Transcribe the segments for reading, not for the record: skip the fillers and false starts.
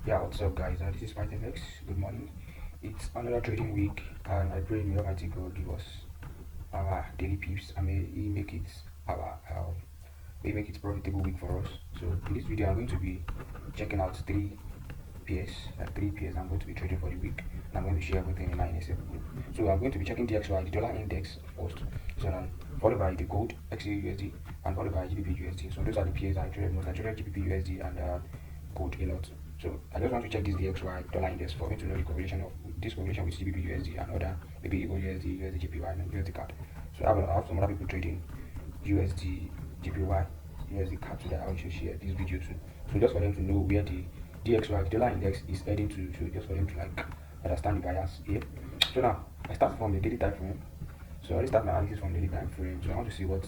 Yeah, what's up, guys? This is Python. Good morning. It's another trading week, and I pray may Almighty God give us our daily pips and may He make it profitable week for us. So in this video, I'm going to be checking out three pairs I'm going to be trading for the week, and I'm going to share everything in my NSF group. So I'm going to be checking the XY, the dollar index first, so then followed by the gold XAUSD, and followed by Gbpusd. So those are the pairs I traded most. I traded Gbpusd and gold a lot. So I just want to check this DXY dollar index for me to know the correlation of this correlation with GBP and other maybe Eagle USD, USD JPY, and USD CAD. So I have some other people trading USD JPY, USD CAD, so that I will share this video too. So just for them to know where the DXY dollar index is heading to, so just for them to like understand the bias here. So now I start from the daily time frame. So I already start my analysis from the daily time frame. So I want to see what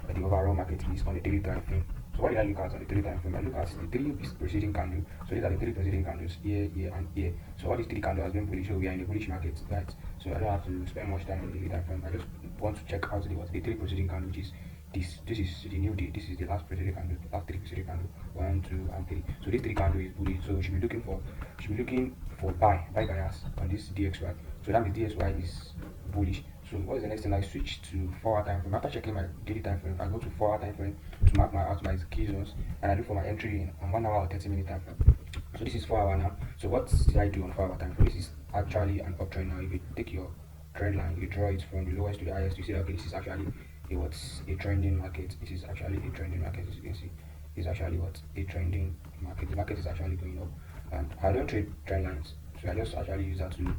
the overall market is on the daily time frame. So what did I look at on the daily time frame? I look at the three preceding candles. So these are the three preceding candles here, here, and here. So all these three candles has been bullish. So we are in the bullish market, right? So I don't have to spend much time on the daily time frame. I just want to check out the three preceding candles, which is this. This is the new day. This is the last preceding candle. The last three preceding candle. 1, 2, and 3. So this three candle is bullish. So we should be looking for buy bias on this DXY. So that means DXY is bullish. So what is the next thing? I switch to 4 hour time frame. After checking my daily time frame, I go to 4 hour time frame to mark out my key zones, and I look for my entry in on 1 hour or 30-minute time frame. So this is 4 hour now. So what did I do on 4 hour time frame? This is actually an uptrend now. If you take your trend line, you draw it from the lowest to the highest, you see that okay, this is actually a trending market. This is actually a trending market, as you can see. This is actually a trending market. The market is actually going up, and I don't trade trend lines, so I just actually use that to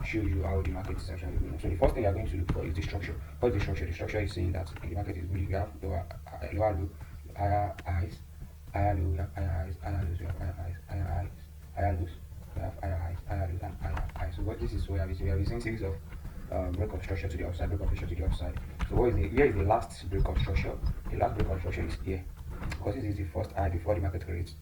show you how the market is actually going. So the first thing you are going to look for is the structure. What is the structure? The structure is saying that the market is bullish. We have lower low, higher highs, higher low, we have higher highs, higher lows, we have higher highs, higher highs, higher lows, we have higher highs, higher lows, and higher highs. So what this is, we have seen series of break of structure to the upside, break of structure to the upside. So here is the last break of structure. The last break of structure is here, because this is the first high before the market creates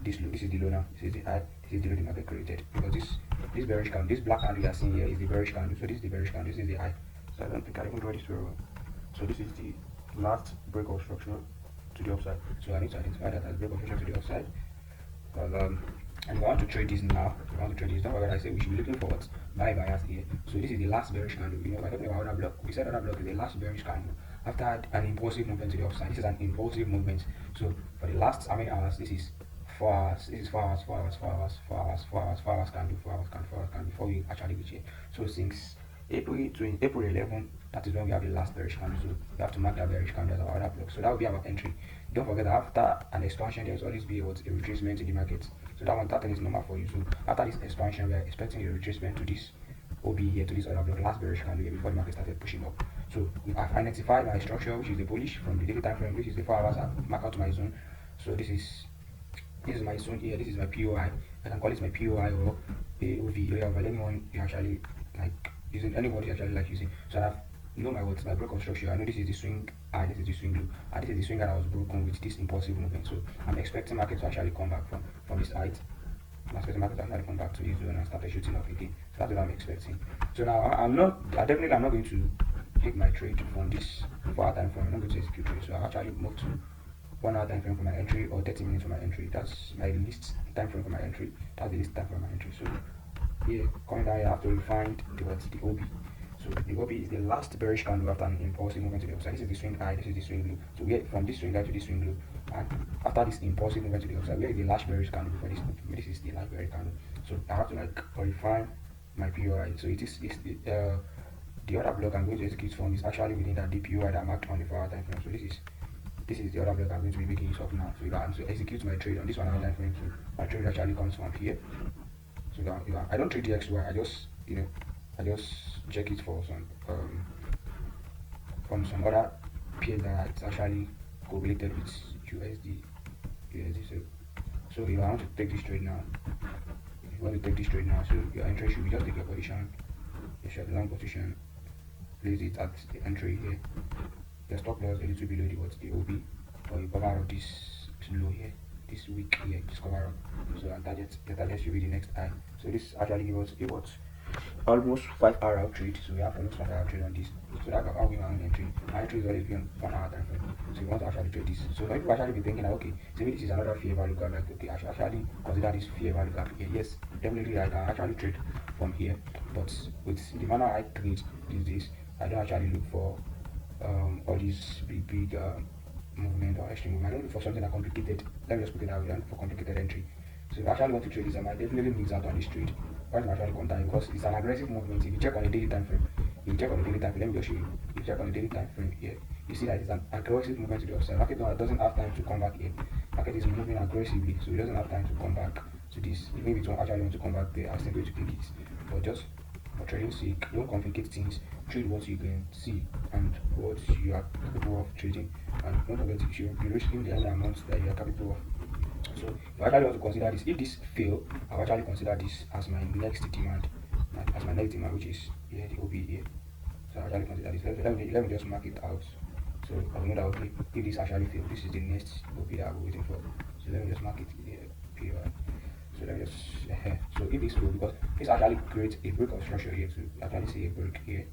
this low. This is the low now. This is the high. This is the low the market created, because this bearish candle, this black candle you are seeing here is the bearish candle. So this is the bearish candle. This is the high. So I don't think I even draw this very well. So this is the last break of structure to the upside. So I need to identify that as break of structure to the upside. And if I want to trade this now, don't forget I said we should be looking for what buy bias here. So this is the last bearish candle. You know, we're talking about other block. We said other block is the last bearish candle after an impulsive movement to the upside. This is an impulsive movement. So for the last how many hours? This is 4 hours. This is 4 hours, 4 hours, 4 hours, 4 hours, 4 hours, 4 hours candle, 4 hours candle, 4 hours candle before we actually reach here. So since April 11, that is when we have the last bearish candle. So we have to mark that bearish candle as our other block. So that will be our entry. Don't forget that after an expansion, there's always be a retracement in the market. So that thing is normal for you. So after this expansion, we are expecting a retracement to this OB here, to this other block, last bearish candle here before the market started pushing up. So I've identified my structure, which is the bullish from the daily time frame, which is the 4 hours. I've marked out my zone. So this is my zone here. This is my POI. I can call it my POI or AOV, whatever. Anyone you actually like using, anybody actually like using. So I know my break of structure. I know this is the swing high, this is the swing low, and this is the swing high that was broken with this impulsive movement. So I'm expecting market to actually come back from this height. I'm expecting market to actually come back to this zone and start shooting up again. So that's what I'm expecting. So now I'm not going to take my trade from this 4 hour time frame. I'm not going to execute trade. So I actually move to 1 hour time frame for my entry or 30 minutes for my entry. That's my least time frame for my entry. That's the least time for my entry. So here, coming down here, I have to refine the OB. So the OB is the last bearish candle after an impulsive movement to the upside. This is the swing high, this is the swing low. So we get from this swing high to this swing low, and after this impulsive movement to the upside, where is the last bearish candle before this? This is the last bearish candle. So I have to like refine my POI. So it's the other block I'm going to execute from is actually within that DPOI that I marked on the 4 hour time frame. So this is the other block I'm going to be making use of now. So if I'm to execute my trade on this 1 hour time frame, so my trade actually comes from here. So I don't trade the XY. I just check it for some from some other pairs that it's actually correlated with USD. So if I want to take this trade now, so your entry should be just take your position, your short long position, place it at the entry here. Your stop loss a little below the OB, or you cover up this low here, this week here, just cover up. So the target should be the next high. So this actually gives us almost 5 hour out trade, so we have almost 5 hour trade on this. So that's how we want entry. My entry is always been 1 hour time frame. So you want to actually trade this. So some people actually be thinking that okay, so maybe this is another fair value gap. Like okay, I should actually consider this fair value gap here. Yes, definitely I can actually trade from here, but with the manner I trade these days, I don't actually look for all these big movement or extreme movement. I don't look for something that complicated. Let me just put it that way. I don't look for complicated entry. So if I actually want to trade this, I might definitely mix out on this trade. Why am I actually contacting? Because it's an aggressive movement. If you check on the daily time frame, if you check on the daily time frame, let me just show you. If you check on the daily time frame here, you see that it's an aggressive movement to the upside. Market doesn't have time to come back here. Market is moving aggressively, so it doesn't have time to come back to this. Maybe it won't actually want to come back there. I still going to click it, but just for trading sake, don't complicate things. Trade what you can see and what you are capable of trading, and don't forget you should be risking the other amounts that you are capable of. So if I actually want to consider this, if this fail, I'll actually consider this as my next demand, which is here, the OB here. So I actually consider this. Let me just mark it out. So I will know that okay, if this actually fails, this is the next OB that I'm waiting for. So let me just mark it here, PY. So let me just so if this fails, because this actually creates a break of structure here to actually see a break here.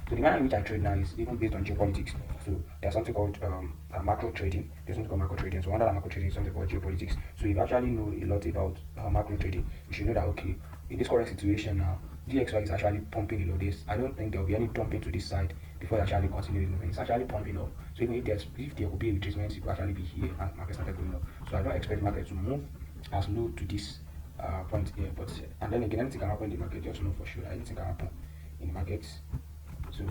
So the manner in which I trade now is even based on geopolitics. So there's something called macro trading. There's something called macro trading. So under macro trading is something called geopolitics. So if you actually know a lot about macro trading, you should know that okay, in this current situation now, DXY is actually pumping below this. I don't think there will be any dumping to this side before it actually continues moving. It's actually pumping up. So even if there will be a retracement, it will actually be here and market started going up. So I don't expect market to move as low to this point here. But and then again, anything can happen in the market. Just know for sure that anything can happen in the markets. So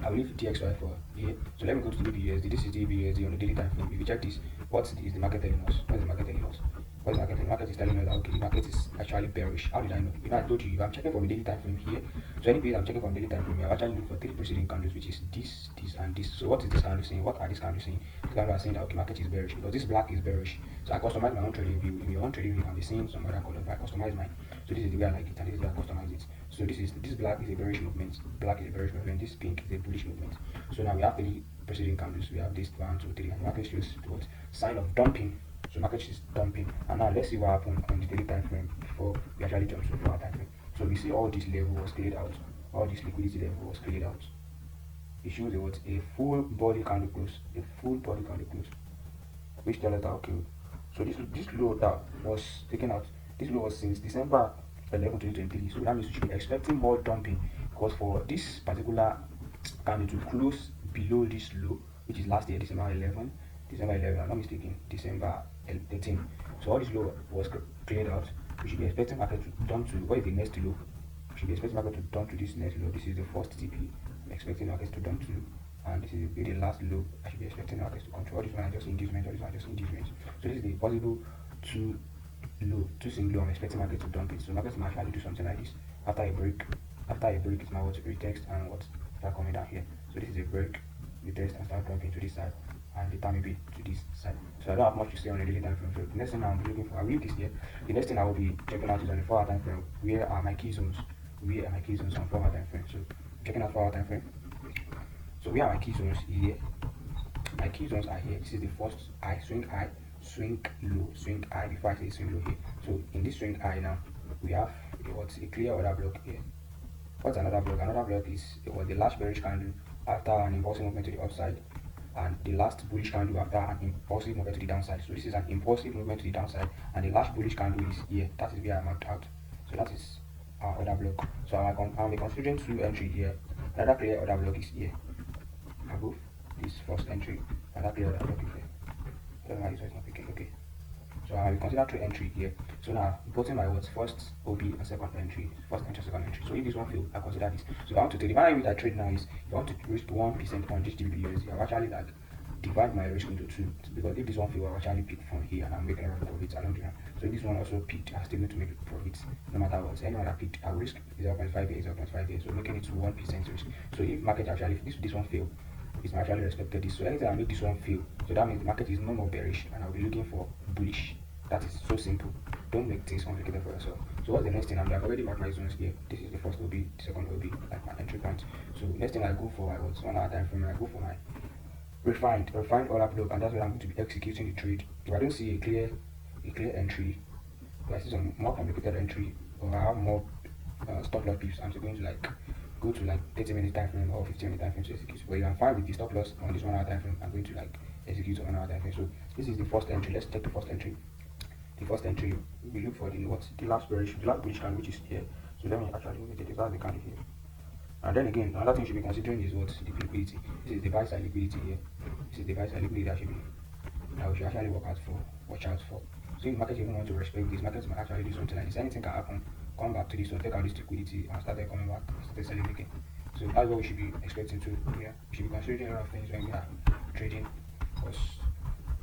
I will leave DXY for here. So let me go to the Gbpusd. This is the Gbpusd on the daily time frame. If you check this, what is the market telling us? What is the market telling us? What is the market telling us? The market is telling us that okay, the market is actually bearish. How did I know? You know, I told you if I'm checking from the daily time frame here. So any period I'm checking from the daily time frame, I've actually looked for 3 preceding candles, which is this, and this. So what is this candle saying? What are these candles saying? These candles are saying that okay, market is bearish because this black is bearish. So I customize my own trading view. In your own trading view, I'm seeing some other color, but I customize mine. So this is the way I like it, and this is the way I customize it. So this black is a bearish movement. Black is a bearish movement. This pink is a bullish movement. So now we have 3 preceding candles. We have this 1, 2, 3, and the market shows towards sign of dumping. So market is dumping. And now let's see what happened on the daily time frame before we actually jump to the 4-hour time frame. So we see all this level was cleared out. All this liquidity level was cleared out. It shows what a full body candle close. A full body candle close. Which tells us that okay. So this low that was taken out. This low was since December 11, 2023. So that means we should be expecting more dumping because for this particular candle to close below this low, which is last year, December 11, I'm not mistaken, December 13. So all this low was cleared out. We should be expecting market to dump to what is the next low? We should be expecting market to dump to this next low. This is the first TP. I'm expecting market to dump to, and this is the last low. I should be expecting market to control. All this one are just inducement, all this one are just inducement. So this is the possible two single low. I'm expecting market to dump it. So market might actually do something like this after a break. After a break, it's my what retest and what start coming down here. So this is a break, retest and start dumping to this side, and the time maybe to this side. So I don't have much to say on the daily time frame. So the next thing I'll be looking for, I'll leave this here. The next thing I will be checking out is on the 4-hour time frame. Where are my key zones? Where are my key zones on 4-hour time frame? So checking out 4-hour time frame. So where are my key zones here? My key zones are here. This is the first high, swing low, swing high before I say swing low here. So in this swing high now, we have what's a clear order block here. What's another block? Another block is the last bearish candle after an impulsive movement to the upside, and the last bullish candle after an impulsive movement to the downside. So this is an impulsive movement to the downside, and the last bullish candle is here. That is where I marked out. So that is our order block. So I'll be considering 2 entry here. Another clear order block is here above this first entry. Another clear order block is here. I don't know why this is not picking. Okay. So I will consider 3 entry here. So now putting my words first OB and second entry, first entry, second entry. So if this one fail, I consider this. So if I want to take the manner in which I trade now is if I want to risk 1% on this Gbpusd, I've actually like divide my risk into 2, because if this one fail, I'll actually pick from here and I'm making a lot of profits along the line. So if this one also picked, I'm still going to make profits no matter what. Anyone that picked, I'll risk 0.5 here, 0.5 here, so making it to 1% risk. So if market actually, if this one fail, it's actually respected this. So anything I make this one fail, so that means the market is no more bearish and I'll be looking for bullish. That is so simple. Don't make things complicated for yourself. So what's the next thing? I've already marked my zones here. This is the first OB, the second OB, like my entry point. So next thing I go for, I was 1 hour time frame. I go for my refined order block, and that's where I'm going to be executing the trade. If I don't see a clear entry, if I see some more complicated entry or I have more stop loss pips, I'm still going to like go to like 30-minute time frame or 15-minute time frame to execute. But if I'm fine with the stop loss on this 1 hour time frame, I'm going to like execute on 1 hour time frame. So this is the first entry. Let's check the first entry. The first entry, we look for the last bullish candle, which is here. So let me actually move it. That's the candle here. And then again, another thing you should be considering is what the liquidity. This is the buy side liquidity here. This is the buy side liquidity that we should actually watch out for. So if the market even want to respect this, market might actually do something like this. Anything can happen. Come back to this one, take out this liquidity and start coming back, start selling again. So that's what we should be expecting to. Yeah, we should be considering a lot of things when we are trading, because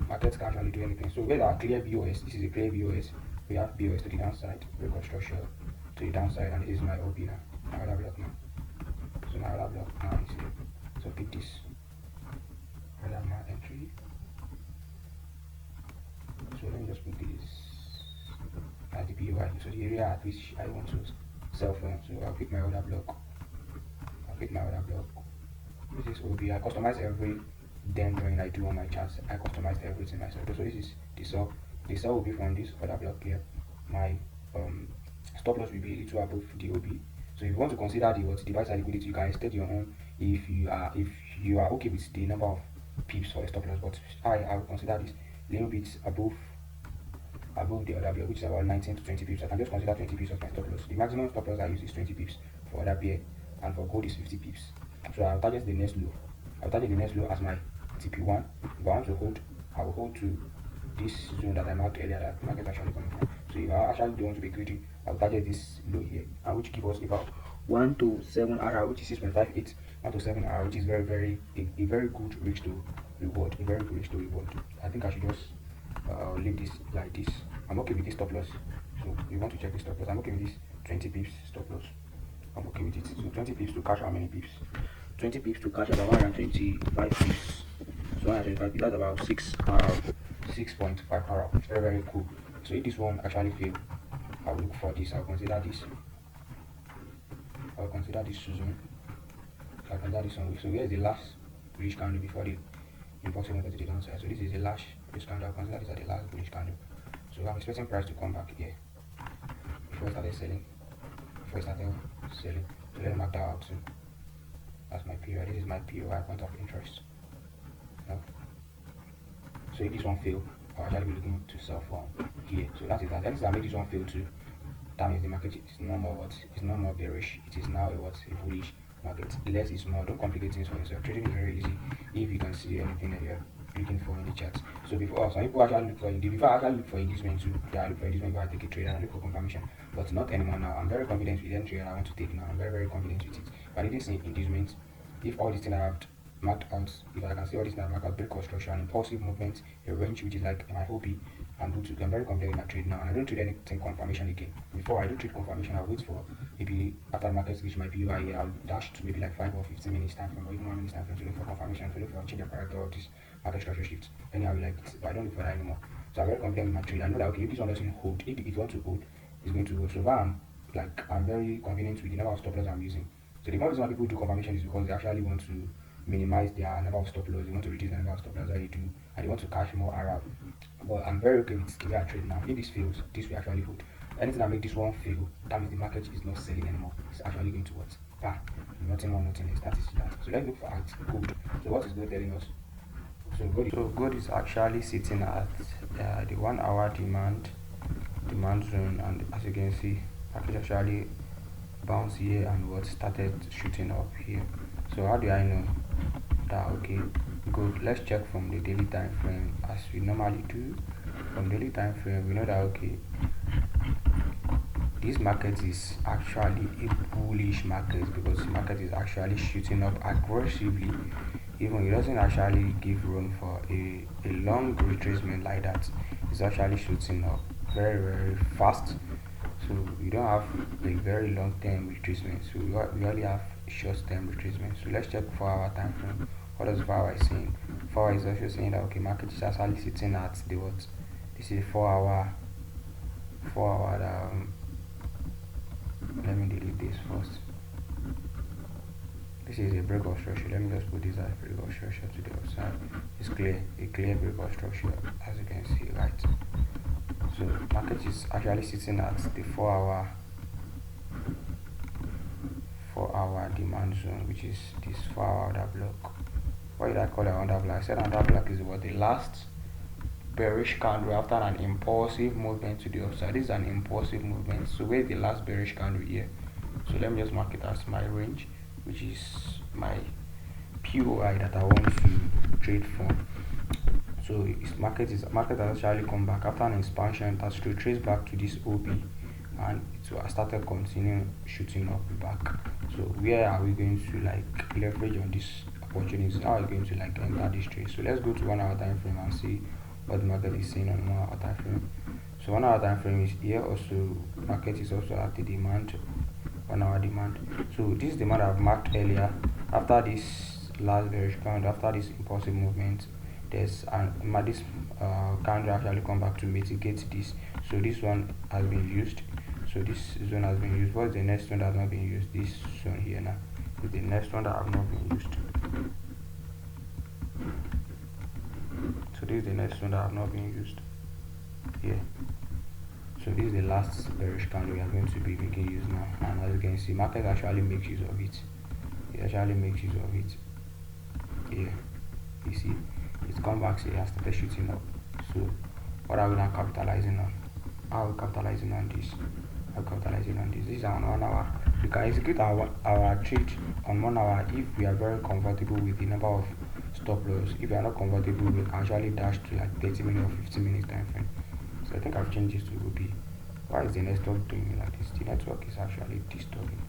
markets can actually do anything. So where's our clear BOS? This is a clear BOS. We have BOS to the downside, record structure to the downside, and this is my OP now. My other block now. So my other block now is here. So pick this. I have my entry. So let me just put this as the POI. So the area at which I want to sell from. So I'll pick my other block. This is OB. I customize every then drawing I do on my charts. I customize everything myself. So this is the sell. The sell will be from this other block here. My stop loss will be a little above the OB. So if you want to consider the buy side liquidity, you can extend your own if you are okay with the number of pips for a stop loss. But I will consider this a little bit above the other pair, which is about 19 to 20 pips. I can just consider 20 pips of my stop loss. The maximum stop loss I use is 20 pips for other pair, and for gold is 50 pips. So I'll target the next low. As my TP1. If I want to hold, I will hold to this zone that I marked earlier that the market actually coming from. So if I actually don't want to be greedy, I'll target this low here, and which give us about 1 to 7 RR, which is 6.58. 1 to 7 RR, which is a very good risk to reward. I think I should just leave this like this. I'm okay with this stop loss. So you want to check this stop loss. I'm okay with this 20 pips stop loss. I'm okay with it. So 20 pips to catch how many pips? 20 pips to catch about 125 pips. So 125 pips, that's about 6.5 hour. Very cool. So if this one actually fail, I'll look for this. I'll consider this zone. I'll consider this one. So here's the last bullish candle before the impulsive move to the downside. So this is the last bullish candle. I'll consider this as the last bullish candle. So I'm expecting price to come back here before I started selling. So let me mark that out too. That's my POI. This is my POI, point of interest. No. So if this one fail, I'll actually be looking to sell from here. So that is that. Anything that make this one fail too, that means the market is no more it's no more bearish. It is now a bullish market. Less is more. Don't complicate things for yourself. Trading is very easy if you can see anything that you're looking for in the charts. So before some people actually look for inducement too. Yeah, I look for inducement before I take a trade and I look for confirmation. But not anymore now. I'm very confident with the entry I want to take now. I'm very confident with it. If I didn't see inducement, if all these things I have marked out, if I can see all these things I marked out, break construction, impulsive movement, a range which is like my hobby, I'm very confident in my trade now, and I don't trade anything confirmation again. Before I do trade confirmation, I'll wait for maybe after market reach my POI, I'll dash to maybe like 5 or 15 minutes time frame or even 1 minute time frame to look for confirmation, to look for change of character or this market structure shift. Anyhow you like it, but I don't look for that anymore. So I'm very confident in my trade. I know that okay, if this one doesn't hold, if you want to hold, it's going to hold. So I'm very confident with the number of stop loss I'm using. So the more reason why people do confirmation is because they actually want to minimize their number of stop loss, they want to reduce the number of stop loss that they do, and they want to cash more RR. But I'm very okay with the way I trade now. If this fails, this will actually hold. Anything that make this one fail, that means the market is not selling anymore. It's actually going to what? Nothing more, nothing less. That is that. So let's look for gold. So what is gold telling us? So gold is actually sitting at the 1 hour demand zone, and as you can see, market actually bounced here and what started shooting up here. So how do I know that okay good? Let's check from the daily time frame as we normally do. From daily time frame, we know that okay, this market is actually a bullish market because the market is actually shooting up aggressively. Even it doesn't actually give room for a long retracement like that. It's actually shooting up very fast. So we don't have a very long term retracement. So we only have short term retracement. So let's check 4 hour time frame. What does 4 hour is saying? 4 hour is also saying that okay, market is actually sitting at the what? This is 4 hour. Let me delete this first. This is a break of structure. Let me just put this as break of structure to the outside. It's a clear break of structure, as you can see, right? So market is actually sitting at the 4 hour for our demand zone, which is this 4-hour order block. Why did I call it order block? I said order block is what the last bearish candle after an impulsive movement to the upside. This is an impulsive movement. So where is the last bearish candle here? So let me just mark it as my range, which is my POI that I want to trade from. So market has actually come back after an expansion. It has retraced back to this OB, and it started continuing shooting up back. So where are we going to like leverage on this opportunity? How are we going to like enter this trade? So let's go to 1 hour time frame and see what the market is saying on 1 hour time frame. So 1 hour time frame is here. Also market is also at the demand, 1 hour demand. So this demand I've marked earlier. After this last bearish candle, after this impulsive movement, there's this candle actually come back to mitigate this. So this one has been used. So this zone has been used. What's the next one that has not been used? This zone here now is the next one that have not been used. So this is the next one that have not been used here. So this is the last bearish candle we are going to be making use now, and as you can see, market actually makes use of it. It actually makes use of it. Here, you see, it's come back, so it has started shooting up. So what are we now capitalizing on? How are we capitalizing on this? This is on 1 hour. We can execute our trade on 1 hour if we are very comfortable with the number of stop loss. If we are not comfortable, we can actually dash to like 30 minutes or 15 minutes time frame. So I think I've changed this to OB. Why is the network doing like this? The network is actually disturbing.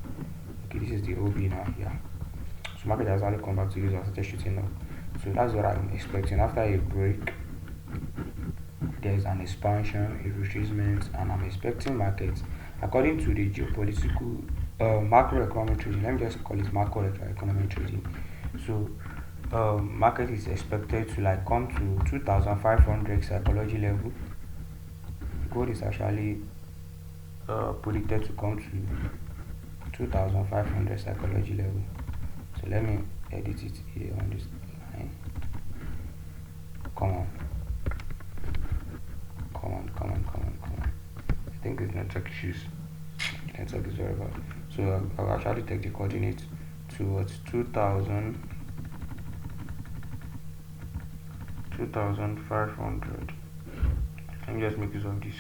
Okay, this is the OB now here. So market has already come back to use and started shooting up. So that's what I'm expecting. After a break, there's an expansion, a retracement, and I'm expecting markets according to the geopolitical macroeconomic trading. Let me just call it macroeconomic trading. So market is expected to like come to 2,500 psychology level. Gold is actually predicted to come to 2,500 psychology level. So let me edit it here on this line. Come on. I think it's network issues. Network is very bad. So I'll actually take the coordinate towards 2,500. Let me just make use of this.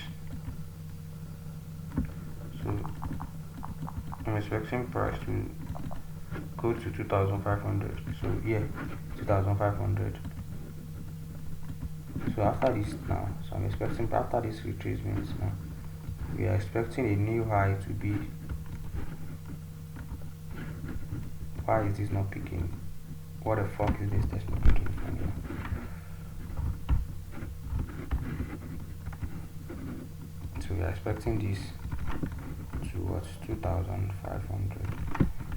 So I'm expecting price to go to 2,500. So yeah, 2,500. So after this now, so I'm expecting after this retracement now, we are expecting a new high to be. Why is this not picking? What the fuck is this? That's not picking from here. So we are expecting this towards 2,500.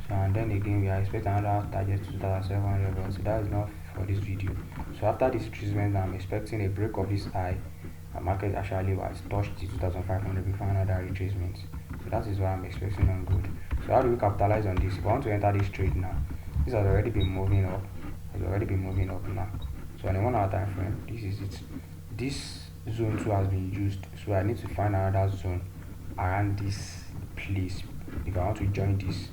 So and then again we are expecting another target to 2,700. So that is not for this video. So after this retracement, I'm expecting a break of this high. The market actually was touched the 2,500 before another retracement. So that is what I'm expecting on gold. So how do we capitalize on this? If I want to enter this trade now, this has already been moving up. Now. So on a 1 hour time frame, this is it. This zone 2 has been used. So I need to find another zone around this place. If I want to join this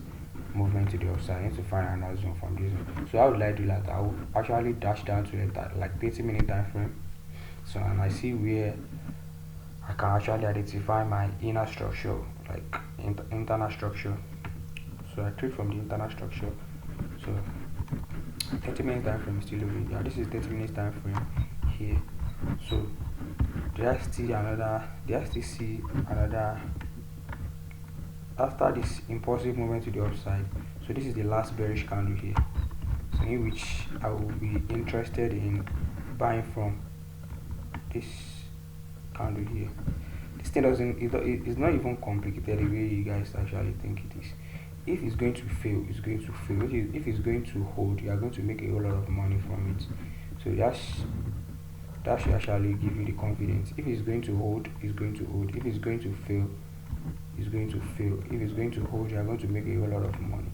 movement to the upside, I need to find another zone from this zone. So how will I do that? I will actually dash down to it at like 30-minute time frame. So and I see where I can actually identify my inner structure, like internal structure. So I trade from the internal structure. So 30-minute time frame is still over here. This is 30-minute time frame here. So do I still see another after this impulsive movement to the upside? So this is the last bearish candle here, so in which I will be interested in buying from this candle here. This thing it's not even complicated the way you guys actually think it is. If it's going to fail, it's going to fail. If it's going to hold, you are going to make a whole lot of money from it. So that should actually give you the confidence. If it's going to hold, it's going to hold. If it's going to fail, it's going to fail. If it's going to hold, you are going to make a whole lot of money.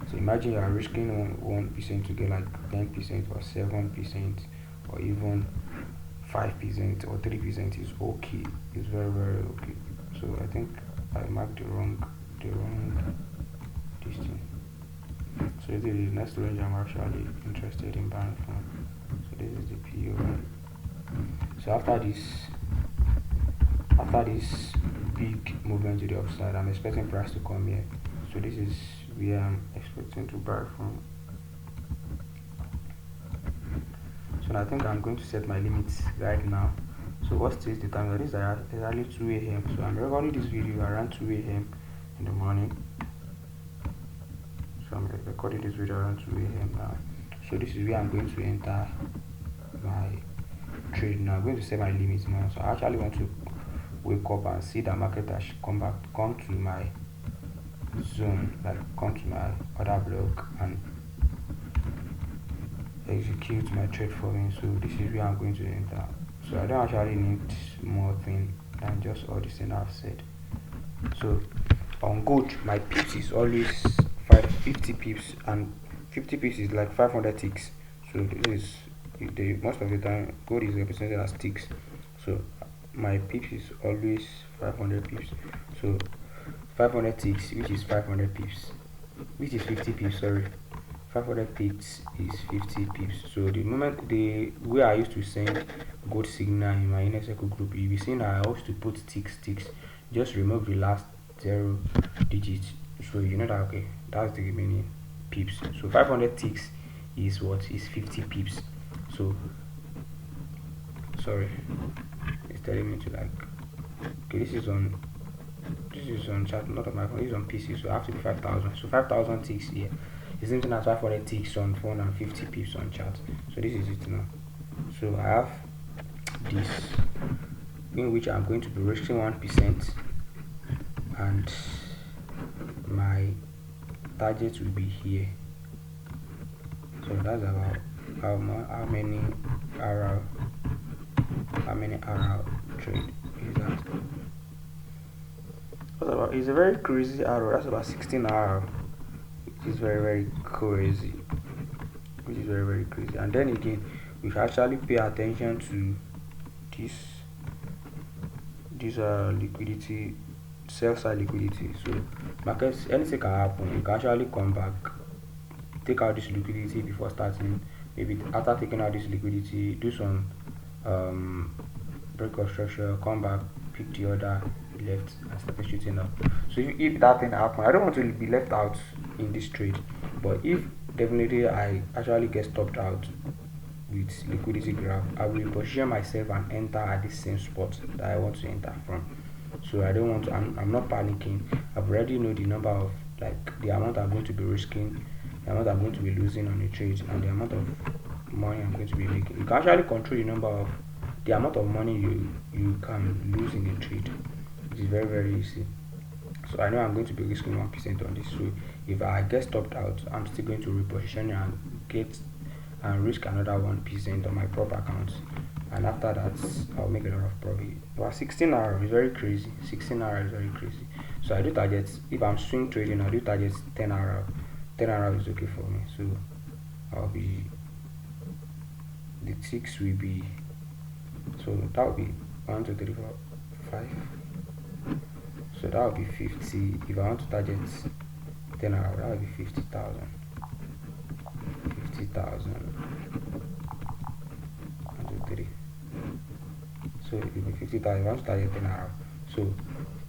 So imagine you are risking 1% to get like 10% or 7% or even 5% or 3% is okay. It's very, very okay. So I think I marked the wrong the wrong this thing. So this is the next range I'm actually interested in buying from. So this is the PO. So after this big movement to the upside, I'm expecting price to come here. So this is where I'm expecting to buy from. So I think I'm going to set my limits right now. So what stays the time? This is exactly 2 a.m. So I'm recording this video around 2 a.m. in the morning. So I'm recording this video around 2 a.m. now. So this is where I'm going to enter my trade now. I'm going to set my limits now. So I actually want to wake up and see the market has come to my zone, like come to my other block and execute my trade for me. So this is where I'm going to enter. So I don't actually need more thing than just all this thing I've said. So on gold, my pips is always 50 pips, and 50 pips is like 500 ticks. So this is most of the time gold is represented as ticks. So my pips is always 500 pips. So 500 ticks, which is 500 pips, which is 50 pips. Sorry, 500 ticks is 50 pips. So the moment the way I used to send gold signal in my inner circle group, you'll be seeing I used to put ticks. Just remove the last 0 digits. So you know that okay, that's the remaining pips. So 500 ticks is what is 50 pips. So sorry, it's telling me to like okay, this is on chat, not on my phone, this is on PC, so I have to be 5,000. So 5,000 ticks here is the same thing as 500 ticks on phone and 50 pips on chat. So this is it now. So I have this in which I'm going to be risking 1%, and my target will be here. So that's about how many RR trade is that? It's a very crazy arrow. That's about 16 RR, which is very crazy, and then again we should actually pay attention to this liquidity, sell side liquidity. So markets, anything can happen. You can actually come back, take out this liquidity before starting. Maybe after taking out this liquidity, do some break of structure, come back, pick the order left and start shooting up. So if that thing happen, I don't want to be left out in this trade, but if definitely I actually get stopped out with liquidity grab, I will position myself and enter at the same spot that I want to enter from. So I don't want to, I'm not panicking. I've already know the number of, like, the amount I'm going to be risking, the amount I'm going to be losing on the trade, and the amount of money I'm going to be making. You can actually control the number of the amount of money you can lose in a trade, which is very easy. So I know I'm going to be risking 1% on this. So if I get stopped out, I'm still going to reposition and get and risk another 1% on my prop account, and after that I'll make a lot of profit. But 16 hours is very crazy. 16 hours is very crazy. So I do targets. If I'm swing trading, I do targets 10 hours. 10 hours is okay for me. So I'll be, the ticks will be, so that will be 1 2 3 4 5. So that will be 50. If I want to target 10 hours, that will be 50,000. 50,000. 1 2 3. So it will be 50,000. If I want to target 10 hours. So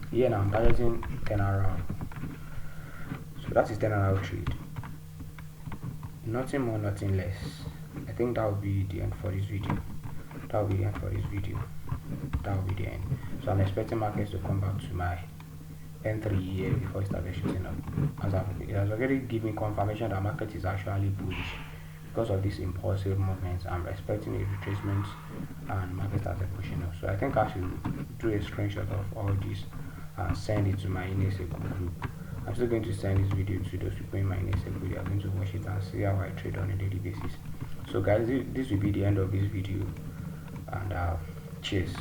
here now I'm targeting 10 hours. So that is 10 hour trade. Nothing more, nothing less. I think that will be the end for this video. That will be the end for this video. That will be the end. So I'm expecting markets to come back to my N3 here before it starts shooting up. It has already given confirmation that market is actually bullish because of this impulsive movements. I'm expecting a retracement and market started pushing up. So I think I should do a screenshot of all this and send it to my inner circle group. I'm still going to send this video to those people in my inner circle. They are going to watch it and see how I trade on a daily basis. So guys, this will be the end of this video, and cheers.